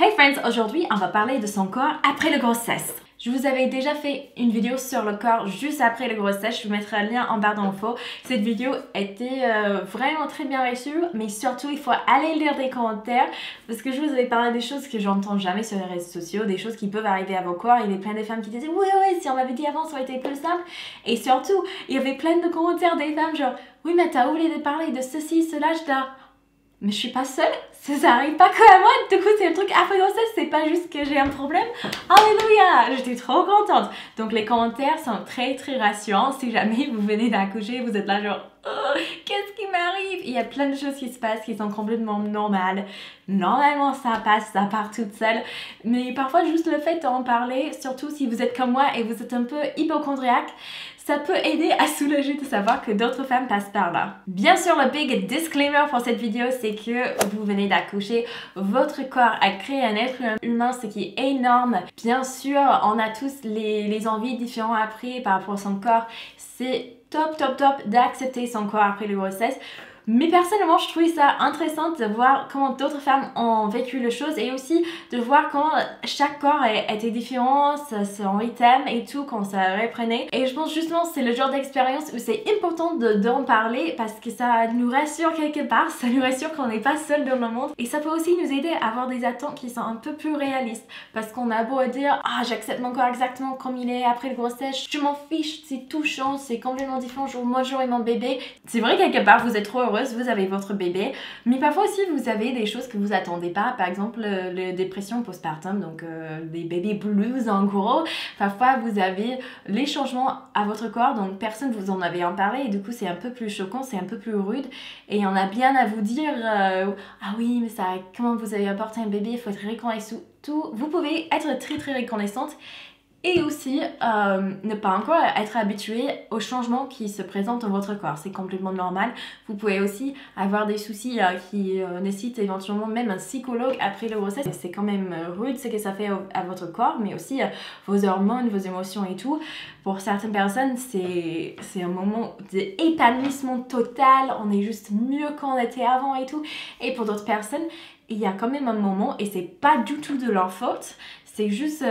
Hey friends, aujourd'hui on va parler de son corps après la grossesse. Je vous avais déjà fait une vidéo sur le corps juste après la grossesse, je vous mettrai un lien en barre d'infos. Cette vidéo était vraiment très bien reçue, mais surtout il faut aller lire des commentaires parce que je vous avais parlé des choses que j'entends jamais sur les réseaux sociaux, des choses qui peuvent arriver à vos corps. Il y avait plein de femmes qui disaient oui, si on m'avait dit avant ça aurait été plus simple. Et surtout, il y avait plein de commentaires des femmes genre oui mais t'as oublié de parler de ceci, cela, je t'ai... Mais je suis pas seule, ça arrive pas que à moi, du coup c'est le truc après grossesse, c'est pas juste que j'ai un problème. Alléluia, j'étais trop contente. Donc les commentaires sont très rassurants si jamais vous venez d'accoucher, vous êtes là genre oh, qu'est-ce qui m'arrive? Il y a plein de choses qui se passent qui sont complètement normales. Normalement ça passe, ça part toute seule, mais parfois juste le fait d'en parler, surtout si vous êtes comme moi et vous êtes un peu hypochondriaque, ça peut aider à soulager de savoir que d'autres femmes passent par là. Bien sûr, le big disclaimer pour cette vidéo, c'est que vous venez d'accoucher. Votre corps a créé un être humain, ce qui est énorme. Bien sûr, on a tous les envies différentes après par rapport à son corps. C'est top d'accepter son corps après la grossesse. Mais personnellement, je trouvais ça intéressant de voir comment d'autres femmes ont vécu les choses et aussi de voir comment chaque corps était différent, son rythme et tout, quand ça reprenait. Et je pense justement c'est le genre d'expérience où c'est important d'en parler parce que ça nous rassure quelque part, ça nous rassure qu'on n'est pas seul dans le monde. Et ça peut aussi nous aider à avoir des attentes qui sont un peu plus réalistes parce qu'on a beau dire « Ah, j'accepte mon corps exactement comme il est après le grossesse, je m'en fiche, c'est tout change, c'est complètement différent, moi j'aurai mon bébé. » C'est vrai quelque part, vous êtes trop heureuse, vous avez votre bébé, mais parfois aussi vous avez des choses que vous attendez pas, par exemple les dépressions postpartum, donc des baby blues en gros. Parfois vous avez les changements à votre corps, donc personne vous en avait en parlé et du coup c'est un peu plus choquant, c'est un peu plus rude et on a bien à vous dire ah oui mais ça, comment vous avez apporté un bébé, il faut être reconnaissant, tout. Vous pouvez être très reconnaissante et aussi ne pas encore être habitué aux changements qui se présentent dans votre corps. C'est complètement normal. Vous pouvez aussi avoir des soucis qui nécessitent éventuellement même un psychologue après la grossesse. C'est quand même rude ce que ça fait à votre corps, mais aussi vos hormones, vos émotions et tout. Pour certaines personnes, c'est un moment d'épanouissement total. On est juste mieux qu'on était avant et tout. Et pour d'autres personnes, il y a quand même un moment, et c'est pas du tout de leur faute, c'est juste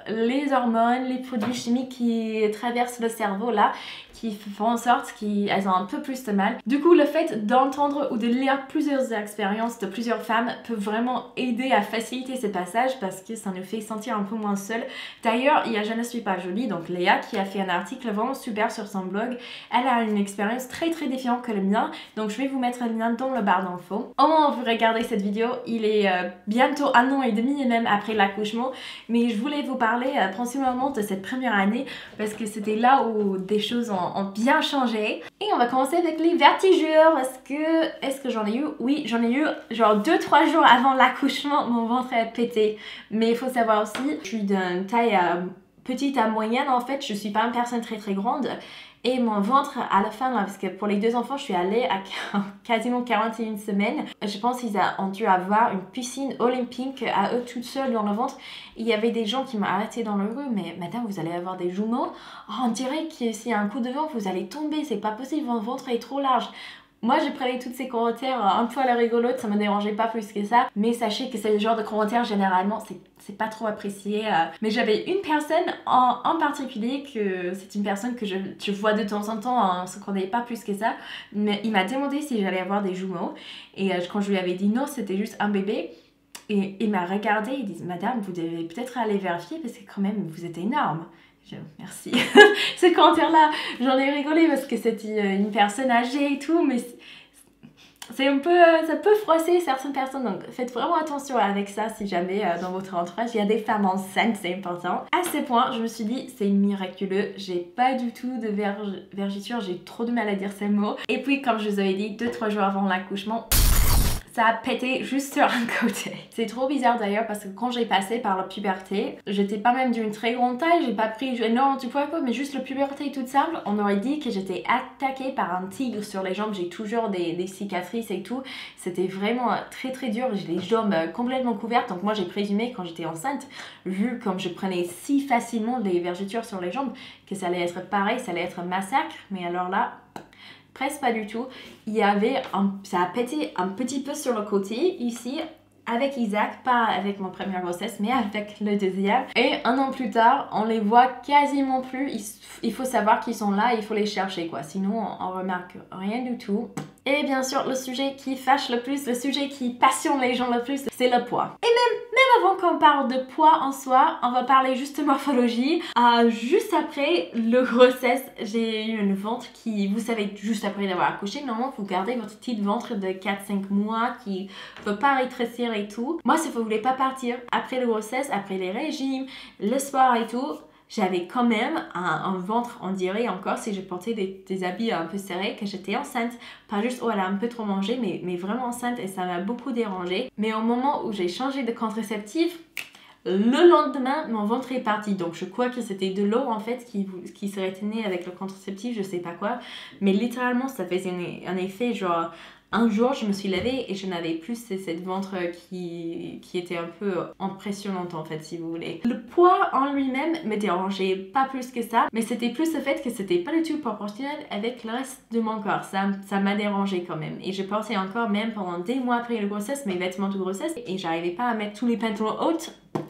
les hormones, les produits chimiques qui traversent le cerveau là, qui font en sorte qu'elles ont un peu plus de mal. Du coup, le fait d'entendre ou de lire plusieurs expériences de plusieurs femmes peut vraiment aider à faciliter ce passage parce que ça nous fait sentir un peu moins seul. D'ailleurs, il y a Je ne suis pas jolie, donc Léa, qui a fait un article vraiment super sur son blog. Elle a une expérience très différente que le mien, donc je vais vous mettre un lien dans le barre d'infos. Au moment où vous regardez cette vidéo, il est bientôt 1 an et demi et même après l'accouchement. Mais je voulais vous parler principalement de cette première année parce que c'était là où des choses ont bien changé. Et on va commencer avec les vertigures parce que... Est-ce que j'en ai eu? Oui, j'en ai eu genre 2-3 jours avant l'accouchement, mon ventre a pété. Mais il faut savoir aussi, je suis d'une taille petite à moyenne en fait, je suis pas une personne très grande. Et mon ventre à la fin, là, parce que pour les 2 enfants, je suis allée à quasiment 41 semaines. Je pense qu'ils ont dû avoir une piscine olympique à eux toutes seules dans le ventre. Il y avait des gens qui m'ont arrêté dans la rue, mais madame, vous allez avoir des jumeaux. Oh, on dirait que s'il y a un coup de vent, vous allez tomber, c'est pas possible, votre ventre est trop large. Moi, je prenais tous ces commentaires un peu à la rigolote, ça me dérangeait pas plus que ça. Mais sachez que c'est le genre de commentaires, généralement, c'est pas trop apprécié. Mais j'avais une personne en particulier, que c'est une personne que je vois de temps en temps, on se connaît pas plus que ça. Mais il m'a demandé si j'allais avoir des jumeaux. Et quand je lui avais dit non, c'était juste un bébé. Et il m'a regardé, il dit « Madame, vous devez peut-être aller vérifier parce que quand même, vous êtes énorme. » Merci. Ce commentaire-là, j'en ai rigolé parce que c'était une personne âgée et tout, mais c'est un peu, ça peut froisser certaines personnes, donc faites vraiment attention avec ça si jamais dans votre entourage il y a des femmes enceintes, c'est important. À ce point, je me suis dit c'est miraculeux, j'ai pas du tout de vergiture, j'ai trop de mal à dire ces mots. Et puis comme je vous avais dit, 2-3 jours avant l'accouchement, ça a pété juste sur un côté. C'est trop bizarre d'ailleurs parce que quand j'ai passé par la puberté, j'étais pas même d'une très grande taille, j'ai pas pris énormément du poids mais juste la puberté toute simple. On aurait dit que j'étais attaquée par un tigre sur les jambes, j'ai toujours des cicatrices et tout. C'était vraiment très dur, j'ai les jambes complètement couvertes, donc moi j'ai présumé quand j'étais enceinte, vu comme je prenais si facilement des vergetures sur les jambes, que ça allait être pareil, ça allait être un massacre, mais alors là... presque pas du tout. Il y avait ça a pété un petit peu sur le côté ici avec Isaac, pas avec mon première grossesse, mais avec le deuxième. Et 1 an plus tard, on les voit quasiment plus. Il faut savoir qu'ils sont là, il faut les chercher quoi. Sinon, on remarque rien du tout. Et bien sûr, le sujet qui fâche le plus, le sujet qui passionne les gens le plus, c'est le poids. Et même avant qu'on parle de poids en soi, on va parler juste de morphologie. Juste après le grossesse, j'ai eu une ventre qui, vous savez, juste après d'avoir accouché, normalement, vous gardez votre petite ventre de 4-5 mois qui ne veut pas rétrécir et tout. Moi, si vous voulez pas partir après la grossesse, après les régimes, le sport et tout, j'avais quand même un ventre, on dirait encore, si je portais des habits un peu serrés, que j'étais enceinte. Pas juste, oh elle a un peu trop mangé, mais vraiment enceinte et ça m'a beaucoup dérangée. Mais au moment où j'ai changé de contraceptif, le lendemain, mon ventre est parti. Donc je crois que c'était de l'eau en fait qui serait tenue avec le contraceptif, je sais pas quoi. Mais littéralement, ça faisait un effet genre... Un jour, je me suis levée et je n'avais plus cette ventre qui était un peu impressionnante en fait, si vous voulez. Le poids en lui-même me dérangeait pas plus que ça, mais c'était plus le fait que c'était pas du tout proportionnel avec le reste de mon corps. Ça m'a dérangé quand même. Et je portais encore même pendant des mois après la grossesse mes vêtements de grossesse et j'arrivais pas à mettre tous les pantalons hauts.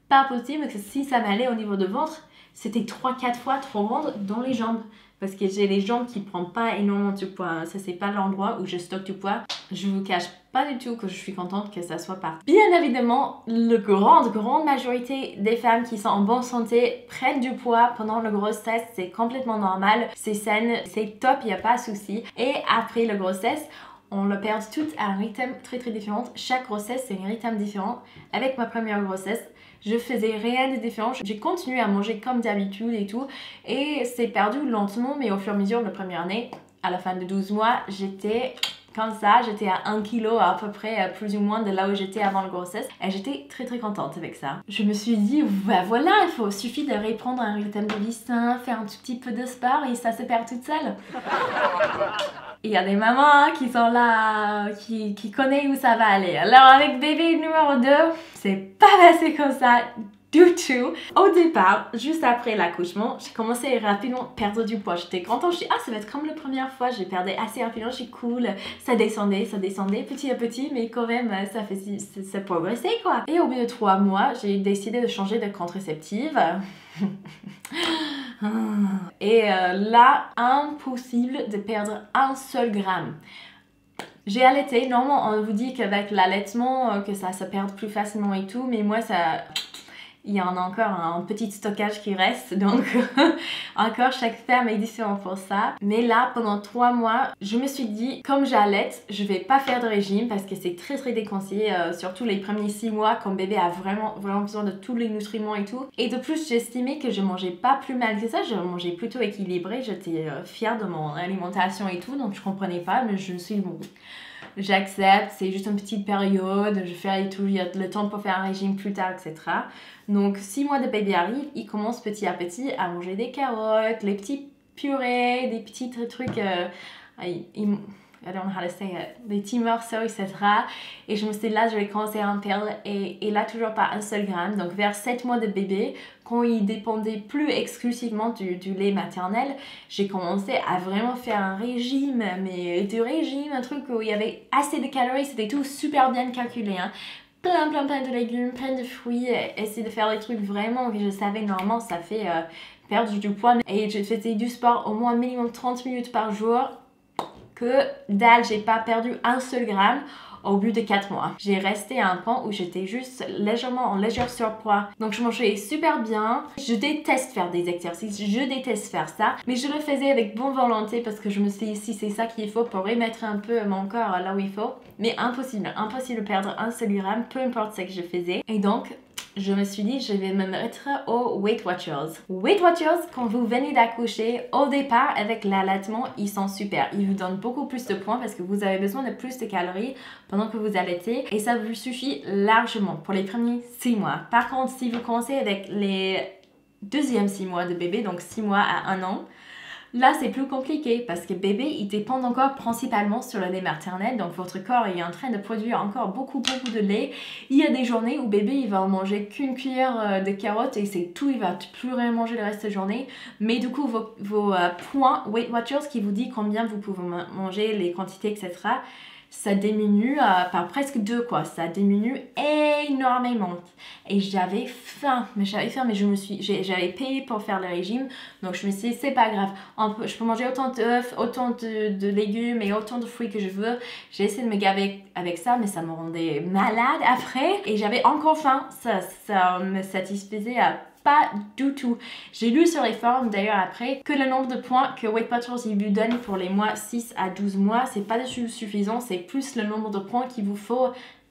Pas possible que si ça m'allait au niveau de ventre, c'était 3-4 fois trop grand dans les jambes. Parce que j'ai les jambes qui ne prennent pas énormément de poids. Ça, c'est pas l'endroit où je stocke du poids. Je vous cache pas du tout que je suis contente que ça soit parti. Bien évidemment, la grande majorité des femmes qui sont en bonne santé prennent du poids pendant la grossesse. C'est complètement normal. C'est sain, c'est top, il n'y a pas de souci. Et après la grossesse, on le perd toutes à un rythme très différent. Chaque grossesse, c'est un rythme différent. Avec ma première grossesse, je faisais rien de différent. J'ai continué à manger comme d'habitude et tout. Et c'est perdu lentement, mais au fur et à mesure de la première année, à la fin de 12 mois, j'étais comme ça. J'étais à 1 kg à peu près, plus ou moins de là où j'étais avant la grossesse. Et j'étais très contente avec ça. Je me suis dit, bah voilà, suffit de reprendre un rythme de vie sain, faire un tout petit peu de sport et ça se perd toute seule. Il y a des mamans qui sont là, qui connaissent où ça va aller. Alors avec bébé numéro 2, c'est pas passé comme ça du tout. Au départ, juste après l'accouchement, j'ai commencé à rapidement perdre du poids. J'étais contente, je dis ça va être comme la première fois, j'ai perdu assez rapidement, je suis cool. Ça descendait petit à petit, mais quand même ça progressait quoi. Et au bout de 3 mois, j'ai décidé de changer de contraceptive. Et là, impossible de perdre 1 seul gramme. J'ai allaité, normalement on vous dit qu'avec l'allaitement que ça se perd plus facilement et tout, mais moi il y en a encore un petit stockage qui reste, donc encore chaque femme est différente pour ça. Mais là, pendant 3 mois, je me suis dit, comme j'allaite, je vais pas faire de régime parce que c'est très déconseillé, surtout les premiers 6 mois quand bébé a vraiment besoin de tous les nutriments et tout. Et de plus, j'estimais que je mangeais pas plus mal que ça, je mangeais plutôt équilibré, j'étais fière de mon alimentation et tout, donc je comprenais pas, mais je me suis dit, bon, j'accepte, c'est juste une petite période, je fais tout, il y a le temps pour faire un régime plus tard, etc. Donc 6 mois de bébé arrive, il commence petit à petit à manger des carottes, les petits purées, des petits trucs, I don't know how to say it, des petits morceaux, etc. Et je me suis dit là, je vais commencer à en perdre et là toujours pas 1 seul gramme. Donc vers 7 mois de bébé, quand il dépendait plus exclusivement du lait maternel, j'ai commencé à vraiment faire un régime, mais du régime, un truc où il y avait assez de calories, c'était tout super bien calculé, hein. Plein de légumes, plein de fruits, essayer de faire des trucs vraiment que je savais normalement ça fait perdre du poids. Et je faisais du sport au moins minimum 30 minutes par jour. Que dalle, j'ai pas perdu 1 seul gramme au bout de 4 mois. J'ai resté à un point où j'étais juste légèrement en léger surpoids. Donc je mangeais super bien. Je déteste faire des exercices, je déteste faire ça. Mais je le faisais avec bonne volonté parce que je me suis dit si c'est ça qu'il faut pour remettre un peu mon corps là où il faut. Mais impossible de perdre 1 seul gramme, peu importe ce que je faisais. Et donc, je me suis dit, je vais me mettre aux Weight Watchers. Weight Watchers, quand vous venez d'accoucher, au départ, avec l'allaitement, ils sont super. Ils vous donnent beaucoup plus de points parce que vous avez besoin de plus de calories pendant que vous allaitez. Et ça vous suffit largement pour les premiers 6 mois. Par contre, si vous commencez avec les deuxièmes 6 mois de bébé, donc 6 mois à 1 an, là, c'est plus compliqué parce que bébé, il dépend encore principalement sur le lait maternel. Donc, votre corps est en train de produire encore beaucoup de lait. Il y a des journées où bébé, il va en manger qu'une cuillère de carottes et c'est tout. Il va plus rien manger le reste de la journée. Mais du coup, vos points Weight Watchers qui vous dit combien vous pouvez manger, les quantités, etc., ça diminue par presque 2 quoi, ça diminue énormément. Et j'avais faim, mais j'avais payé pour faire le régime, donc je me suis dit c'est pas grave, je peux manger autant d'œufs, autant de légumes et autant de fruits que je veux. J'ai essayé de me gaver avec ça, mais ça me rendait malade après et j'avais encore faim, ça me satisfaisait pas du tout. J'ai lu sur les forums d'ailleurs après que le nombre de points que Weight Watchers il vous donne pour les mois 6 à 12 mois, c'est pas suffisant, c'est plus le nombre de points qu'il vous faut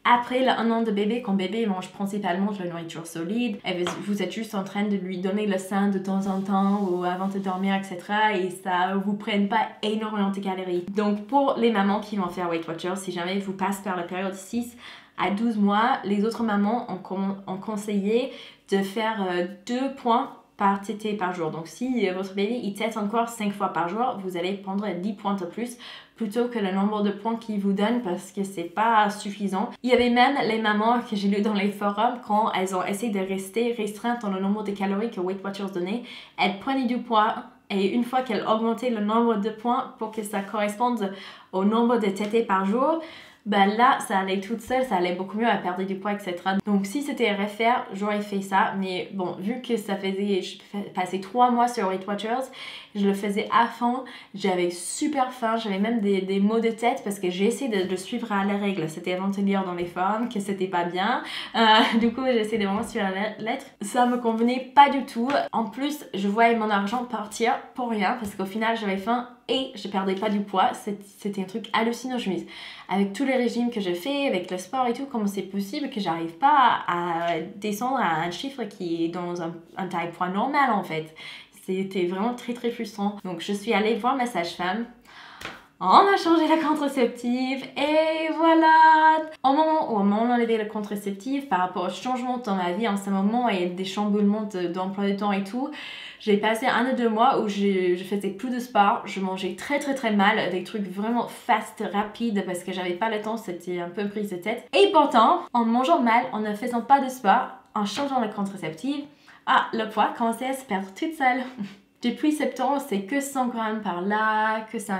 après un an de bébé, quand bébé mange principalement de la nourriture solide, et vous êtes juste en train de lui donner le sein de temps en temps ou avant de dormir, etc. Et ça vous prenne pas énormément de calories. Donc pour les mamans qui vont faire Weight Watchers, si jamais vous passez par la période 6 à 12 mois, les autres mamans ont conseillé de faire 2 points par tétée par jour. Donc si votre bébé il tète encore 5 fois par jour, vous allez prendre 10 points de plus plutôt que le nombre de points qu'il vous donne parce que c'est pas suffisant. Il y avait même les mamans que j'ai lu dans les forums quand elles ont essayé de rester restreintes dans le nombre de calories que Weight Watchers donnait, elles prenaient du poids et une fois qu'elles augmentaient le nombre de points pour que ça corresponde au nombre de tétées par jour, ben là, ça allait toute seule, ça allait beaucoup mieux à perdre du poids, etc. Donc si c'était à refaire, j'aurais fait ça. Mais bon, vu que ça faisait, je passais 3 mois sur Weight Watchers, je le faisais à fond, j'avais super faim, j'avais même des maux de tête parce que j'ai essayé de suivre à la règle. C'était avant de lire dans les forums que c'était pas bien. Du coup, j'ai essayé de vraiment suivre la lettre. Ça me convenait pas du tout. En plus, je voyais mon argent partir pour rien parce qu'au final, j'avais faim et je perdais pas du poids. C'était un truc hallucinant. Je me dis, avec tous les régimes que je fais, avec le sport et tout, comment c'est possible que j'arrive pas à descendre à un chiffre qui est dans un taille poids normal en fait. C'était vraiment très très frustrant. Donc je suis allée voir ma sage-femme. On a changé la contraceptive et voilà. Au moment où on a enlevé la contraceptive, par rapport au changement dans ma vie en ce moment et des chamboulements d'emploi de temps et tout, j'ai passé 1 ou 2 mois où je faisais plus de sport, je mangeais très très très mal, des trucs vraiment fast, rapides parce que j'avais pas le temps, c'était un peu prise de tête. Et pourtant, en mangeant mal, en ne faisant pas de sport, en changeant la contraceptive, le poids commençait à se perdre toute seule. Depuis septembre, c'est que 100 grammes par là, que 100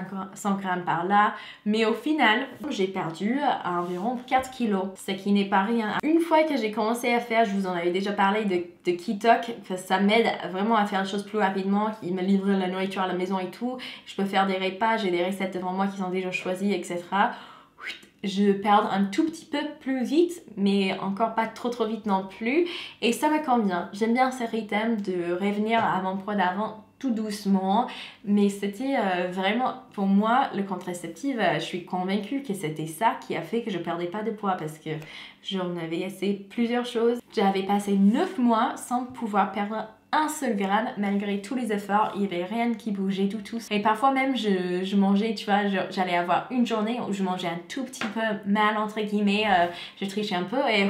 grammes par là. Mais au final, j'ai perdu environ 4 kilos, ce qui n'est pas rien. Une fois que j'ai commencé à faire, je vous en avais déjà parlé de Ketok, que ça m'aide vraiment à faire les choses plus rapidement, qui me livre la nourriture à la maison et tout. Je peux faire des repas, j'ai des recettes devant moi qui sont déjà choisies, etc. Je perds un tout petit peu plus vite, mais encore pas trop vite non plus. Et ça me convient. J'aime bien ce rythme de revenir à mon poids d'avant tout doucement, mais c'était vraiment pour moi le contraceptif. Je suis convaincue que c'était ça qui a fait que je perdais pas de poids parce que j'en avais essayé plusieurs choses. J'avais passé 9 mois sans pouvoir perdre un seul gramme malgré tous les efforts, il n'y avait rien qui bougeait du tout. Et parfois même je mangeais, tu vois, j'allais avoir une journée où je mangeais un tout petit peu mal entre guillemets, je trichais un peu et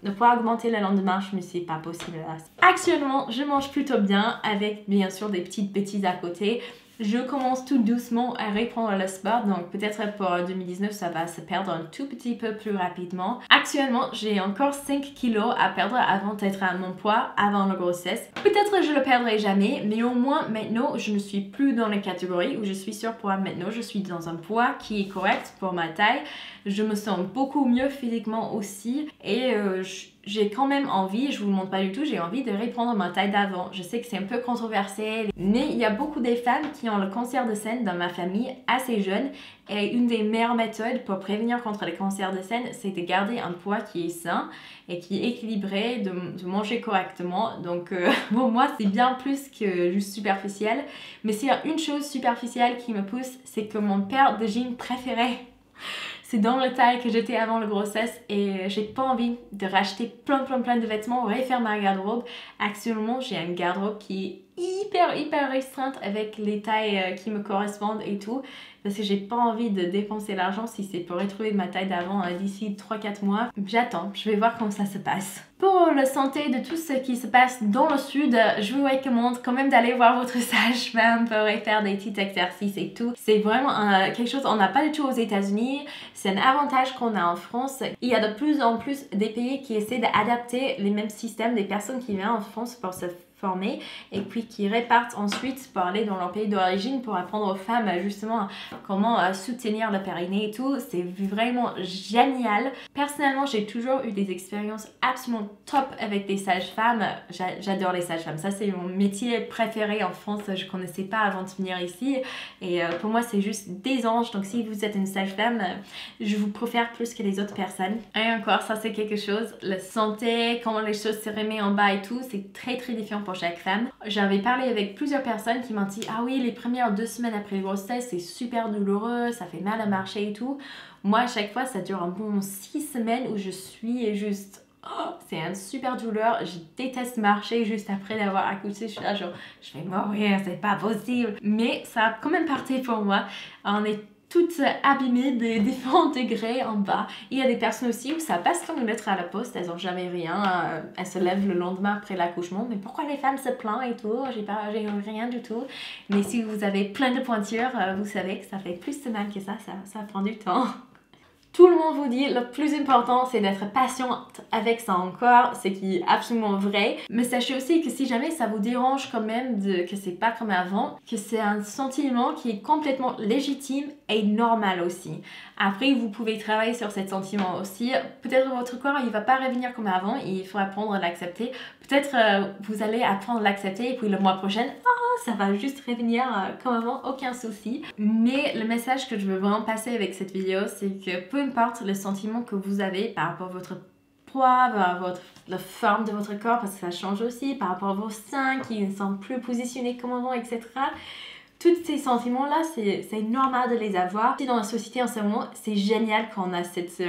ne pas augmenter le lendemain, je me suis dit pas possible là. Actuellement je mange plutôt bien avec bien sûr des petites bêtises à côté. Je commence tout doucement à reprendre le sport, donc peut-être pour 2019 ça va se perdre un tout petit peu plus rapidement. Actuellement j'ai encore 5 kilos à perdre avant d'être à mon poids avant la grossesse. Peut-être je le perdrai jamais, mais au moins maintenant je ne suis plus dans la catégorie où je suis surpoids. Maintenant je suis dans un poids qui est correct pour ma taille. Je me sens beaucoup mieux physiquement aussi et j'ai quand même envie, je vous le montre pas du tout, j'ai envie de reprendre ma taille d'avant. Je sais que c'est un peu controversé, mais il y a beaucoup des femmes qui ont le cancer de sein dans ma famille assez jeune et une des meilleures méthodes pour prévenir contre les cancers de sein, c'est de garder un poids qui est sain et qui est équilibré, de manger correctement. Donc pour moi c'est bien plus que juste superficiel, mais s'il y a une chose superficielle qui me pousse, c'est que mon paire de jeans préféré, c'est dans le taille que j'étais avant la grossesse et j'ai pas envie de racheter plein de vêtements, refaire ma garde-robe. Actuellement, j'ai une garde-robe qui est hyper restreinte avec les tailles qui me correspondent et tout. Parce que j'ai pas envie de dépenser l'argent si c'est pour retrouver ma taille d'avant d'ici 3-4 mois. J'attends, je vais voir comment ça se passe. Pour la santé de tout ce qui se passe dans le sud, je vous recommande quand même d'aller voir votre sage-femme pour faire des petits exercices et tout. C'est vraiment quelque chose qu'on n'a pas du tout aux États-Unis. C'est un avantage qu'on a en France. Il y a de plus en plus des pays qui essaient d'adapter les mêmes systèmes des personnes qui viennent en France pour se formés et puis qui repartent ensuite pour aller dans leur pays d'origine pour apprendre aux femmes justement comment soutenir le périnée et tout. C'est vraiment génial. Personnellement, j'ai toujours eu des expériences absolument top avec des sages-femmes. J'adore les sages-femmes. Ça, c'est mon métier préféré en France. Je ne connaissais pas avant de venir ici. Et pour moi, c'est juste des anges. Donc, si vous êtes une sage-femme, je vous préfère plus que les autres personnes. Et encore, ça, c'est quelque chose. La santé, comment les choses se remettent en bas et tout, c'est très, très différent pour chaque femme. J'avais parlé avec plusieurs personnes qui m'ont dit « Ah oui, les premières 2 semaines après la grossesse, c'est super douloureux, ça fait mal à marcher et tout. » Moi, à chaque fois, ça dure un bon 6 semaines où je suis juste... Oh, c'est une super douleur, je déteste marcher juste après d'avoir accouché, je suis là genre, je vais mourir, c'est pas possible. Mais ça a quand même parti pour moi. On est toutes abîmées de différents degrés en bas. Il y a des personnes aussi où ça passe comme une lettre à la poste, elles n'ont jamais rien, elles se lèvent le lendemain après l'accouchement. Mais pourquoi les femmes se plaignent et tout? J'ai rien du tout. Mais si vous avez plein de pointures, vous savez que ça fait plus de mal que ça prend du temps. Tout le monde vous dit le plus important c'est d'être patiente avec son corps, ce qui est absolument vrai. Mais sachez aussi que si jamais ça vous dérange quand même que c'est pas comme avant, que c'est un sentiment qui est complètement légitime et normal aussi. Après, vous pouvez travailler sur cet sentiment aussi. Peut-être votre corps il va pas revenir comme avant, il faut apprendre à l'accepter. Peut-être vous allez apprendre à l'accepter et puis le mois prochain, ça va juste revenir comme avant, aucun souci. Mais le message que je veux vraiment passer avec cette vidéo, c'est que peu importe le sentiment que vous avez par rapport à votre poids, par rapport à la forme de votre corps, parce que ça change aussi, par rapport à vos seins qui ne sont plus positionnés comme avant, etc. Tous ces sentiments-là, c'est normal de les avoir. Dans la société en ce moment, c'est génial qu'on a ce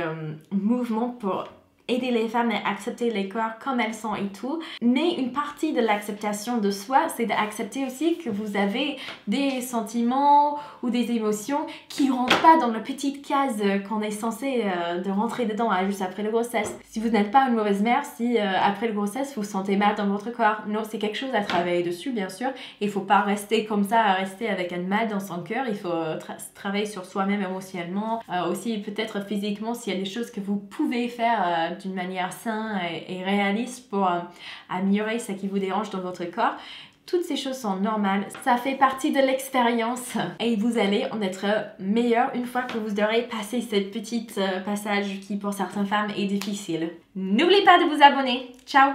mouvement pour aider les femmes à accepter les corps comme elles sont et tout. Mais une partie de l'acceptation de soi, c'est d'accepter aussi que vous avez des sentiments ou des émotions qui ne rentrent pas dans la petite case qu'on est censé de rentrer dedans juste après la grossesse. Si vous n'êtes pas une mauvaise mère, si après la grossesse vous vous sentez mal dans votre corps, non, c'est quelque chose à travailler dessus bien sûr. Il ne faut pas rester comme ça, à rester avec un mal dans son cœur. Il faut travailler sur soi-même émotionnellement, aussi peut-être physiquement s'il y a des choses que vous pouvez faire d'une manière saine et réaliste pour améliorer ce qui vous dérange dans votre corps. Toutes ces choses sont normales, ça fait partie de l'expérience et vous allez en être meilleur une fois que vous aurez passé cette petite passage qui pour certaines femmes est difficile. N'oubliez pas de vous abonner. Ciao!